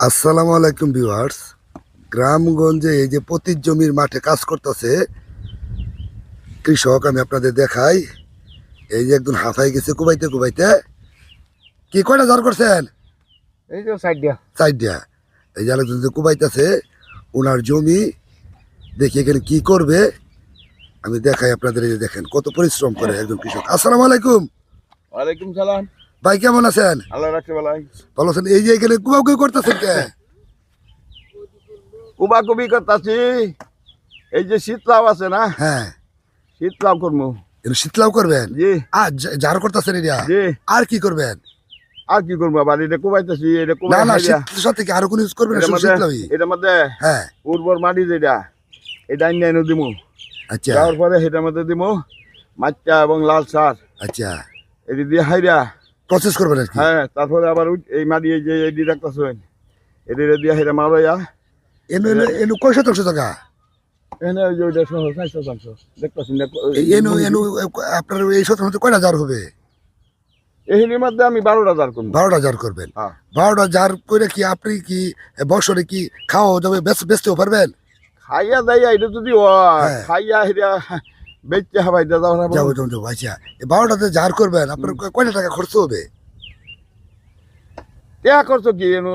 আসসালামু আলাইকুম ভিউয়ার্স। গ্রামগঞ্জে এই যে পতির জমির মাঠে কাজ করতেছে কৃষক, আমি আপনাদের দেখাই। এই যে একজন হাফাই গেছে কুবাইতে কুবাইতে। কি কয়টা জার করছেন? এই যে সাইড দিয়া সাইড দিয়া। এই যে আরেকজন যে কুবাইতেছে ওনার জমি, দেখি এখানে কি করবে আমি দেখাই আপনাদের। এই যে দেখেন কত পরিশ্রম করে একজন কৃষক। আসসালামু আলাইকুম। ওয়ালাইকুম সালাম। ভাই কেমন আছেন? আল্লাহ রাখতে ভালাই। ভালো আছেন? এই যে এখানে কুবাকুবি করতেছেন কে? কুবাকুবি করতাছি। এই যে শীতলাও আছে না, হ্যাঁ, শীতলাও করবো। শীতলাও করবেন? জি আর জার করতেছেন এটা? জি। আর কি করবেন? আর কি করবো আবার, এটা কুবাইতেছি, এটা না কুবাই না, খাইয়া। শীতের সাথে কি আরো কোনো ইউজ করবেন? এটার মধ্যে শীতলাই? এটার মধ্যে হ্যাঁ, উর্বর মাটি যেটা, এটা আইনে দিমু। আচ্ছা যাওয়ার পরে সেটার মধ্যে দিমু মাচ্চা এবং লাল সার, আচ্ছা, এটি দিয়ে হাইরা। প্রসেস করবেন আর কি? হ্যাঁ, তারপরে আবার এই মাটি এই যে এটি রাখতেছেন, এটি দিয়ে হাইরা মারাইয়া। এনু এনু এনু কয় শতাংশ জায়গা? এখানে ওই যে ওইটা সহ 60% দেখতেছেন না? এনু এনু আপনার এই শতাংশ কয়টা জার হবে? এখানের মধ্যে আমি 12টা জার করবো। 12টা জার করবেন? হ্যাঁ। 12টা জার করে কি আপনি কি বছরে কি খাওয়া যাবে, বেচতেও পারবেন? খাইয়া যাইয়া এটা যদি হয়, হ্যাঁ। খাইয়া হেরা বেচতে হবে, এটা যাওয়া যাবো যাবো যাবো। আচ্ছা, এই 12টাতে জার করবেন, আপনার কয়টা টাকা খরচ হবে টেয়া করছো কি এনো?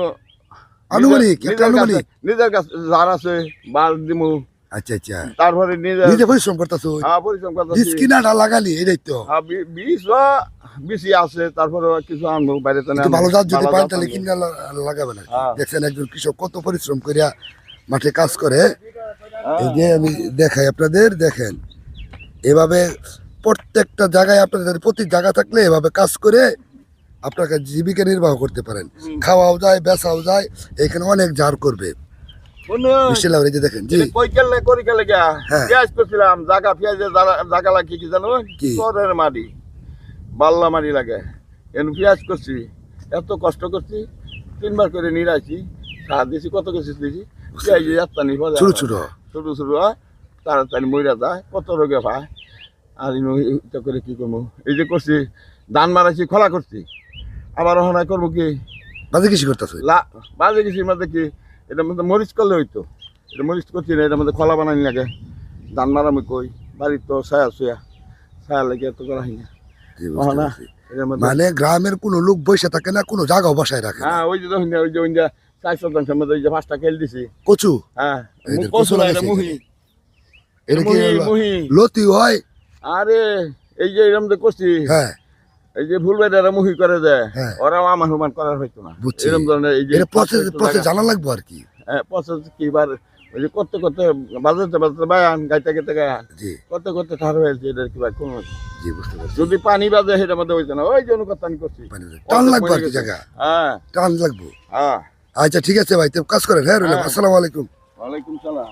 আনুমানিক? একটা আনুমানিক? নিজের কাছে যার আছে বাল দিমু। আচ্ছা আচ্ছা, তারপরে নিজে পরিশ্রম করতেছো? পরিশ্রম করতেছি। বীজ কিনাটা লাগালি এটাই তো? বীজ বেশি আছে, তারপরে কিছু আনবো বাইরে থেকে। একটু ভালো জাত যদি পান তাহলে কিনে লাগাবেন আর কি। হ্যাঁ। দেখছেন একজন কৃষক কত পরিশ্রম করিয়া মাঠে কাজ করে। এই যে আমি দেখাই আপনাদের, দেখেন এভাবে প্রত্যেকটা জায়গায় আপনাদের প্রতি জায়গা থাকলে এভাবে কাজ করে আপনাকে জীবিকা নির্বাহ করতে পারেন। খাওয়াও যায়, বেচাও যায়। এখানে অনেক জার করবে মিষ্টি লাউ। এই যে দেখেন। জি, কই কেলে করি কেলে গা হ্যাঁ। পেঁয়াজ করছিলাম, জায়গা পেঁয়াজের জায়গা লাগে কি জানো? কি? চরের মাটি, বাল্লা মাটি লাগে। এন পেঁয়াজ করছি, এত কষ্ট করছি, 3বার করে নিরাইছি, সার দিছি, কত কিছু দিছি। পেঁয়াজ যাত্রানি ছোট ছোট ছোট ছোট হয়, তাড়াতাড়ি মইরা যায়, কত রোগে পায়। আর এটা করে কি করবো? এই যে করছি, ধান মারাইছি, খোলা করছি, আবার ওখানে করবো কি বাজে কৃষি করতেছে? বাজে গেছি মধ্যে কি, এটার মধ্যে মরিচ করলে হইতো। এটা মরিচ করছি না, এটার মধ্যে খোলা বানানি লাগে। ধান মারামি কই, বাড়ির তো ছায়া ছুয়া, ছায়া লাগে এত করা হয় না। জি, বুঝতে না, পারছি। এটার মধ্যে মানে গ্রামের কোনো লোক বসে থাকে না, কোনো জায়গাও বসায় রাখে না। হ্যাঁ, ওই যে দেখুন, ওই যে 4 শতাংশের মধ্যে ওই যে 5টা কেল দিছি। কচু? হ্যাঁ, এই যে কচু কচু না, এটা লাগাইছে মুহি। এটা কি মুহি। লতি হয়? আরে এই যে এরকম যে করছি, হ্যাঁ, এই যে ফুলবাইটারা মুহি করে দেয়, হ্যাঁ। ওরাও আমার সমান করার হইতো না। বুঝছি। এরকম ধরনের এই যে এটা প্রসেস জানা লাগবে আর কি। হ্যাঁ, প্রসেস কি বার ওই যে করতে করতে বাজাতে বাজাতে বায়ান গাইতে গাইতে গায়ান জি করতে করতে ঠার হয়েছে। এটা কি ভাই কোন জি, বুঝতে পারছি। যদি পানি বাজে সেটার মধ্যে হইতো না। ওই যে অনুকথা আমি করছি, টান লাগবে আর কি, জায়গা হ্যাঁ টান লাগবে। হ্যাঁ। আচ্ছা ঠিক আছে ভাই, তো কাজ করেন। হ্যাঁ, রইলাম। হ্যাঁ। আসসালামু আলাইকুম। ওয়ালাইকুম সালাম।